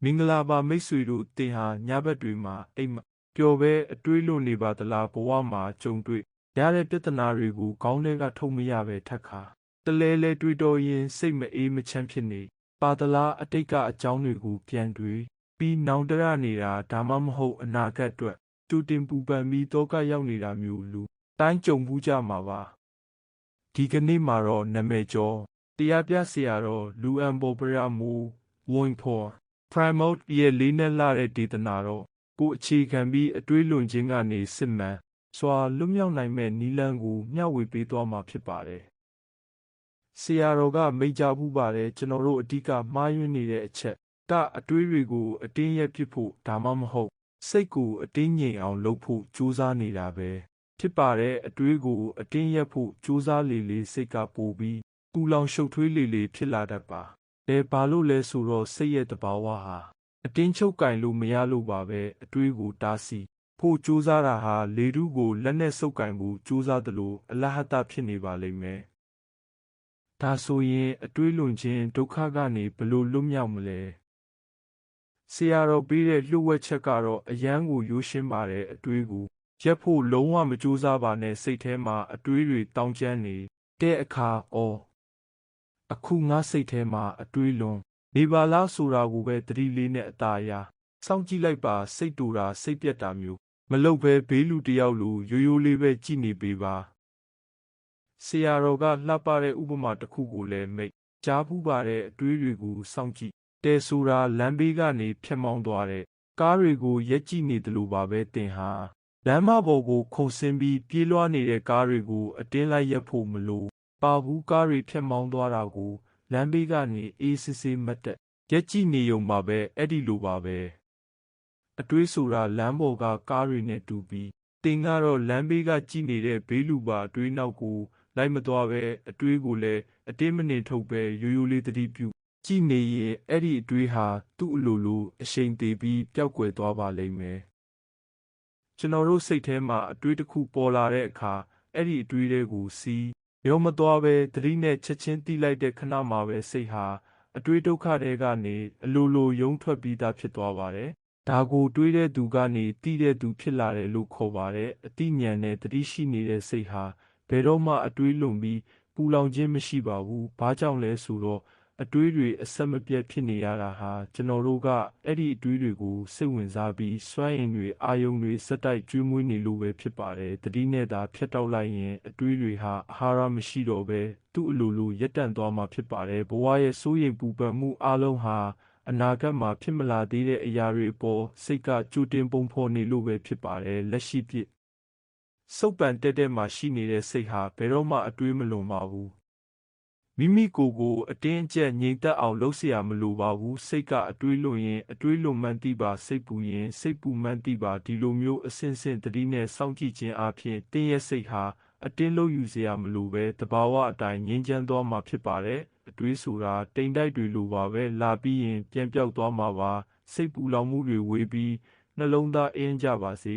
မင်္ဂလာပါမိတ်ဆွေတို့သင်ဟာညဘက်တွေမှာအိမ်မပျော်ပဲအတွေးလွန်နေပါသလားဘဝမှာကြုံတွေ့ရတဲ့ပြဿနာတွေကိုခေါင်းထဲကထုတ်မရပဲထက်ခါတလဲတွေးတော်ရင်စိတ်မအေးမချမ်းဖြစ်နေပါသလားအတိတ်ကအကြောင်းတွေကိုပြန်တွေးပြီးနောင်တရနေတာဒါမှမဟုတ်အနာဂတ်အတွက်ကြိုတင်ပူပန်ပြီးတောကရောက်နေတာမျိုးလူတိုင်းကြုံဘူးကြမှာပါဒီကနေ့မှာတော့နာမည်ကျော်တရားပြဆရာတော်လူအန်ဘောပရမိုးဝွန်ဖော်Promote ရဲ့လေးနဲ့လာတဲ့ဒေသနာတော့ကိုအခြေခံပြီးအတွေးလွန်ခြင်းကနေစစ်မှန်စွာလွတ်မြောက်နိုင်မဲ့နီလန်းကိုမျှဝေပေးသွားမှာဖြစ်ပါတယ်။ဆရာတော်ကမိန့်ကြားဘူးပါတယ်ကျွန်တော်တို့အဓိကမှားယွင်းနေတဲ့အချက်ကအတွေးတွေကိုအတင်းရက်ဖြစ်ဖို့ဒါမှမဟုတ်စိတ်ကိုအတင်းငြိမ်အောင်လုပ်ဖို့ကြိုးစားနေတာပဲဖြစ်ပါတယ်အတွေးကိုအတင်းရက်ဖို့ကြိုးစားလေစိတ်ကပိုပြီးပူလောင်ရှုပ်ထွေးလေဖြစ်လာတတ်ပါဘာလို့လဲဆိုတော့စိတ်ရဲ့တဘာဝဟာအတင်းချုပ်ကင်လို့မရလို့ပါပဲအတွေးကိုတားဆီးဖို့ကြိုးစားတာဟာလေထုကိုလက်နဲ့စုပ်ကင်ဖို့ကြိုးစားသလိုအလဟတဖြစ်နေပါလိမ့်မယ်ဒါဆိုရင်အတွေးလွန်ခြင်းဒုက္ခကနေဘလို့လွတ်မြောက်မလဲဆရာတော်ပေးတဲ့လှုပ်ဝက်ချက်ကတော့အယမ်းကိုရိုးရှင်းပါတယ်အတွေးကိုရက်ဖို့လုံးဝမကြိုးစားပါနဲ့စိတ်ထဲမှာအတွေးတွေတောင်းကျမ်းနေတဲ့အခါအခုငါစိတ်ထဲမှာအတွေးလွန်နေပါလားဆိုတာကိုပဲသတိလေးနဲ့အသာအရာစောင့်ကြည့်လိုက်ပါစိတ်တူတာစိတ်ပြက်တာမျိုးမလုပ်ဘဲဘေးလူတယောက်လိုရိုးလေးပဲကြည့်နေပေးပါဆရာတော်ကလှပတဲ့ဥပမာတစ်ခုကိုလည်းမိတ်ကြားဖူးပါတဲ့အတွေးတွေကိုစောင့်ကြည့်တဲဆိုတာလမ်းဘေးကနေဖြတ်မောင်းသွားတဲ့ကားတွေကိုရက်ကြည့်နေတယ်လို့ပါပဲတင်ဟာလမ်းမပေါ်ကိုခုန်ဆင်းပြီးပြေးလွှားနေတဲ့ကားတွေကိုအတင်းလိုက်ရက်ဖို့မလိုပါဘူးကားတွေဖြတ်မောင်းသွားတာကိုလမ်းဘေးကနေအေးစစ်စစ်မတ်တက်ရက်ကြည့်နေုံပါပဲအဲ့ဒီလိုပါပဲအတွေးဆိုတာလမ်းပေါ်ကကားတွေနဲ့တူပြီးတင်ကတော့လမ်းဘေးကကြည့်နေတဲ့ဘေးလူပါအတွေးနောက်ကိုလိုက်မသွားပဲအတွေးကိုလည်းအတင်းမနေထုတ်ပဲရိုးလေးသတိပြုကြည့်နေရင်အဲ့ဒီအတွေးဟာသူ့အလိုအရှိန်သေးပြီးပျောက်ကွယ်သွားပါလိမ့်မယ်ကျွန်တော်တို့စိတ်ထဲမှာအတွေးတစ်ခုပေါ်လာတဲ့အခါအဲ့ဒီအတွေးတွေကိုစီးရောမသွားပဲသတိနဲ့ချက်ချင်းတီးလိုက်တဲ့ခဏမှာပဲစိတ်ဟာအတွေးဒုက္ခတွေကနေအလိုရုံးထွက်ပြီးသားဖြစ်သွားပါတယ်။ဒါကိုတွေးတဲ့သူကနေတီးတဲ့သူဖြစ်လာတယ်လို့ခေါ်ပါတယ်။အတိညာဏ်နဲ့သတိရှိနေတဲ့စိတ်ဟာဘယ်တော့မှအတွေးလွန်ပြီးပူလောင်ခြင်းမရှိပါဘူး။ဘာကြောင့်လဲဆိုတော့အတွေးတွေအဆက်မပြတ်ဖြစ်နေရတာဟာကျွန်တော်တို့ကအဲ့ဒီအတွေးတွေကိုစိတ်ဝင်စားပြီးစွမ်းအင်တွေအာယုံတွေစက်တိုက်ကျွေးမွေးနေလို့ပဲဖြစ်ပါတယ်တတိနဲ့သာဖြတ်တောက်လိုက်ရင်အတွေးတွေဟာအာဟာရမရှိတော့ပဲသူ့အလိုရပ်တန့်သွားမှာဖြစ်ပါတယ်ဘဝရဲ့စိုးရိမ်ပူပန်မှုအလုံးဟာအနာဂတ်မှာဖြစ်မလာသေးတဲ့အရာတွေအပေါ်စိတ်ကကြိုတင်ပုံဖော်နေလို့ပဲဖြစ်ပါတယ်လက်ရှိဖြစ်စုပ်ပန်တက်မှာရှိနေတဲ့စိတ်ဟာဘယ်တော့မှအတွေးမလွန်ပါဘူးမိမိကိုယ်ကိုအတင်းအကျပ်ငြိမ်သက်အောင်လုပ်เสียမလိုပါဘူးစိတ်ကအတွေးလွန်ရင်အတွေးလွန်မှန်းသိပါစိတ်ပူရင်စိတ်ပူမှန်းသိပါဒီလိုမျိုးအစဉ်စဉ်တတိနဲ့စောင့်ကြည့်ခြင်းအပြင်တင်းရဲ့စိတ်ဟာအတင်းလို့ယူเสียမလိုပဲတဘာဝအတိုင်းငြင်းချမ်းသွားမှာဖြစ်ပါတယ်အတွေးဆိုတာတိမ်တိုက်တွေလိုပါပဲလာပြီးရင်ပြန်ပြောက်သွားမှာပါစိတ်ပူလောင်မှုတွေဝေးပြီးနှလုံးသားအင်းကြပါစေ